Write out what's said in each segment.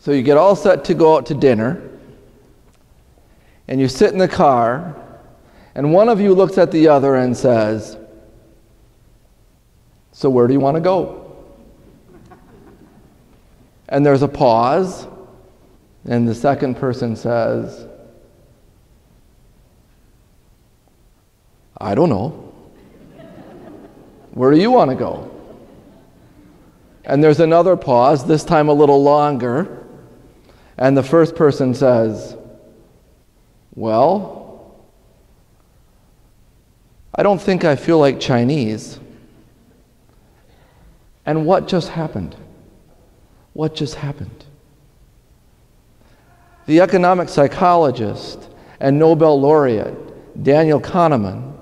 So you get all set to go out to dinner, and you sit in the car, and one of you looks at the other and says, "So where do you want to go?" And there's a pause, and the second person says, "I don't know. Where do you want to go?" And there's another pause, this time a little longer, and the first person says, "Well, I don't think I feel like Chinese." And what just happened? What just happened? The economic psychologist and Nobel laureate Daniel Kahneman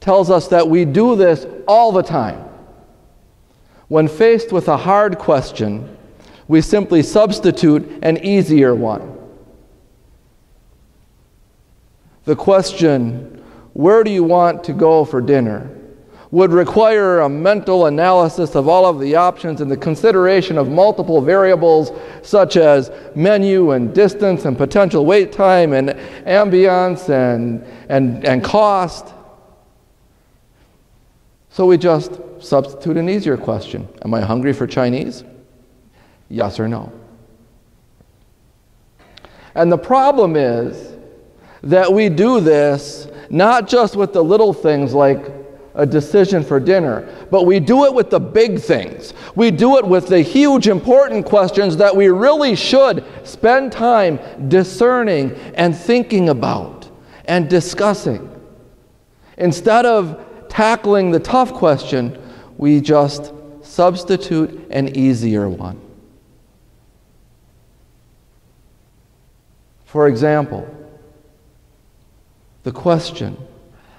tells us that we do this all the time. When faced with a hard question, we simply substitute an easier one. The question, "Where do you want to go for dinner?" would require a mental analysis of all of the options and the consideration of multiple variables such as menu and distance and potential wait time and ambience and cost. So we just substitute an easier question. Am I hungry for Chinese? Yes or no? And the problem is that we do this not just with the little things like a decision for dinner, but we do it with the big things. We do it with the huge important questions that we really should spend time discerning and thinking about and discussing. Instead of tackling the tough question, we just substitute an easier one. For example, the question,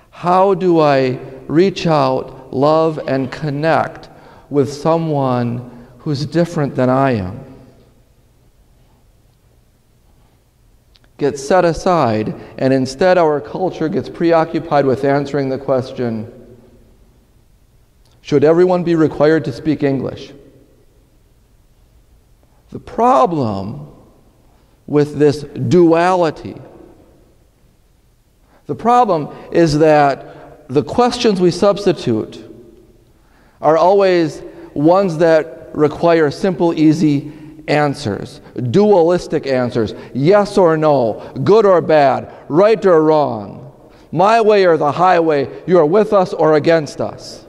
how do I reach out, love, and connect with someone who's different than I am? Gets set aside, and instead our culture gets preoccupied with answering the question, should everyone be required to speak English? The problem with this duality, the problem is that the questions we substitute are always ones that require simple, easy answers, dualistic answers, yes or no, good or bad, right or wrong, my way or the highway, you are with us or against us.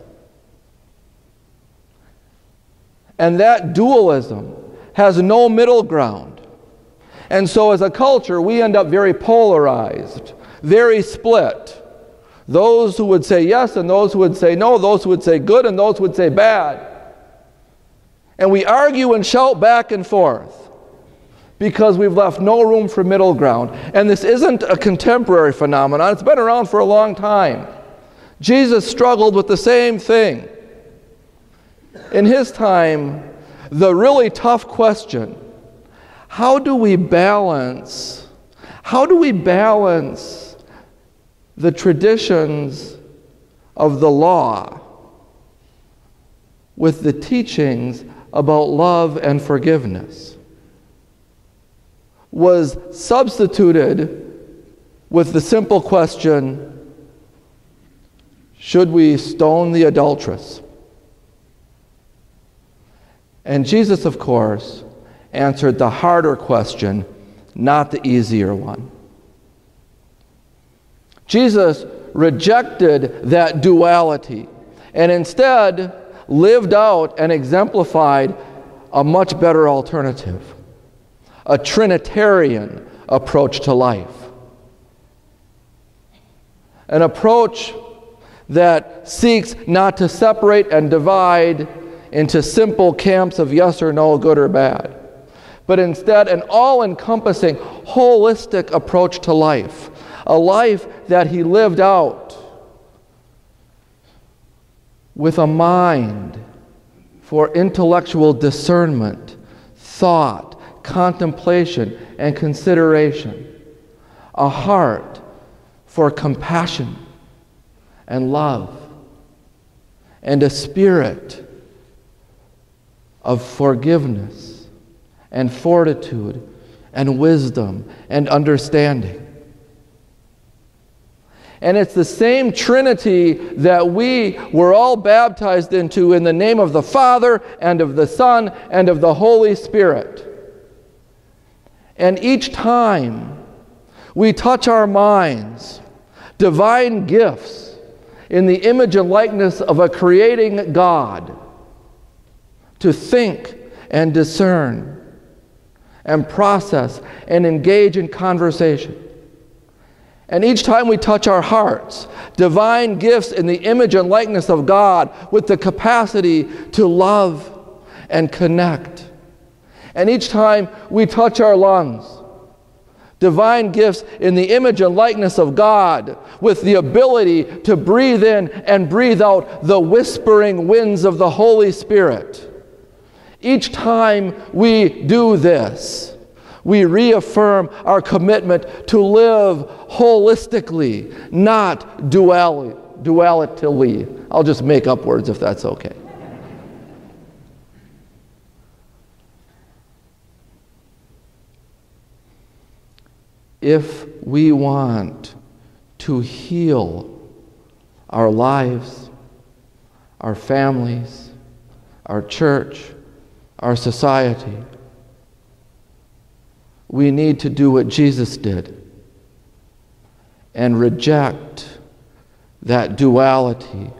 And that dualism has no middle ground. And so as a culture, we end up very polarized, very split. Those who would say yes and those who would say no, those who would say good and those who would say bad. And we argue and shout back and forth because we've left no room for middle ground. And this isn't a contemporary phenomenon. It's been around for a long time. Jesus struggled with the same thing. In his time, the really tough question, how do we balance the traditions of the law with the teachings about love and forgiveness, was substituted with the simple question, should we stone the adulteress? And Jesus, of course, answered the harder question, not the easier one. Jesus rejected that duality and instead lived out and exemplified a much better alternative, a Trinitarian approach to life. An approach that seeks not to separate and divide into simple camps of yes or no, good or bad, but instead an all-encompassing, holistic approach to life, a life that he lived out with a mind for intellectual discernment, thought, contemplation, and consideration, a heart for compassion and love, and a spirit of forgiveness and fortitude and wisdom and understanding. And it's the same Trinity that we were all baptized into in the name of the Father and of the Son and of the Holy Spirit. And each time we touch our minds, divine gifts in the image and likeness of a creating God, to think and discern and process and engage in conversation. And each time we touch our hearts, divine gifts in the image and likeness of God with the capacity to love and connect. And each time we touch our lungs, divine gifts in the image and likeness of God with the ability to breathe in and breathe out the whispering winds of the Holy Spirit. Each time we do this, we reaffirm our commitment to live holistically, not dualitily. I'll just make up words if that's okay. If we want to heal our lives, our families, our church, our society, we need to do what Jesus did and reject that duality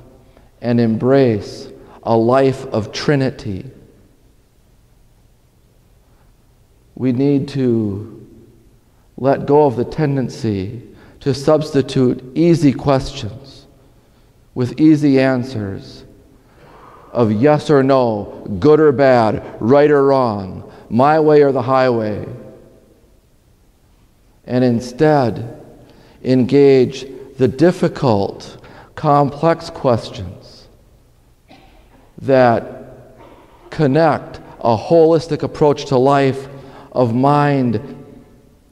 and embrace a life of Trinity. We need to let go of the tendency to substitute easy questions with easy answers of yes or no, good or bad, right or wrong, my way or the highway. And instead, engage the difficult, complex questions that connect a holistic approach to life of mind,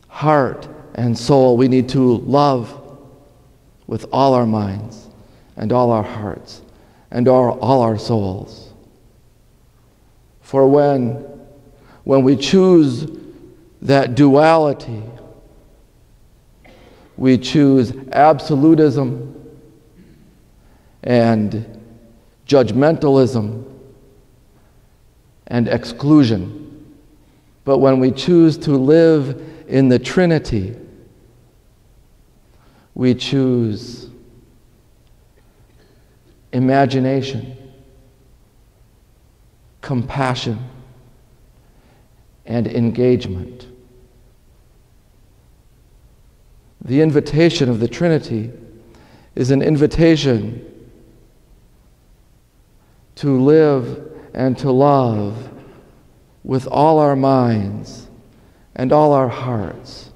heart, and soul. We need to love with all our minds and all our hearts and all our souls. For when we choose that duality, we choose absolutism and judgmentalism and exclusion. But when we choose to live in the Trinity, we choose imagination, compassion, and engagement. The invitation of the Trinity is an invitation to live and to love with all our minds and all our hearts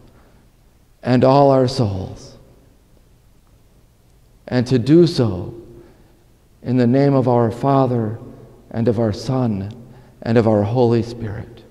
and all our souls, and to do so in the name of our Father and of our Son and of our Holy Spirit.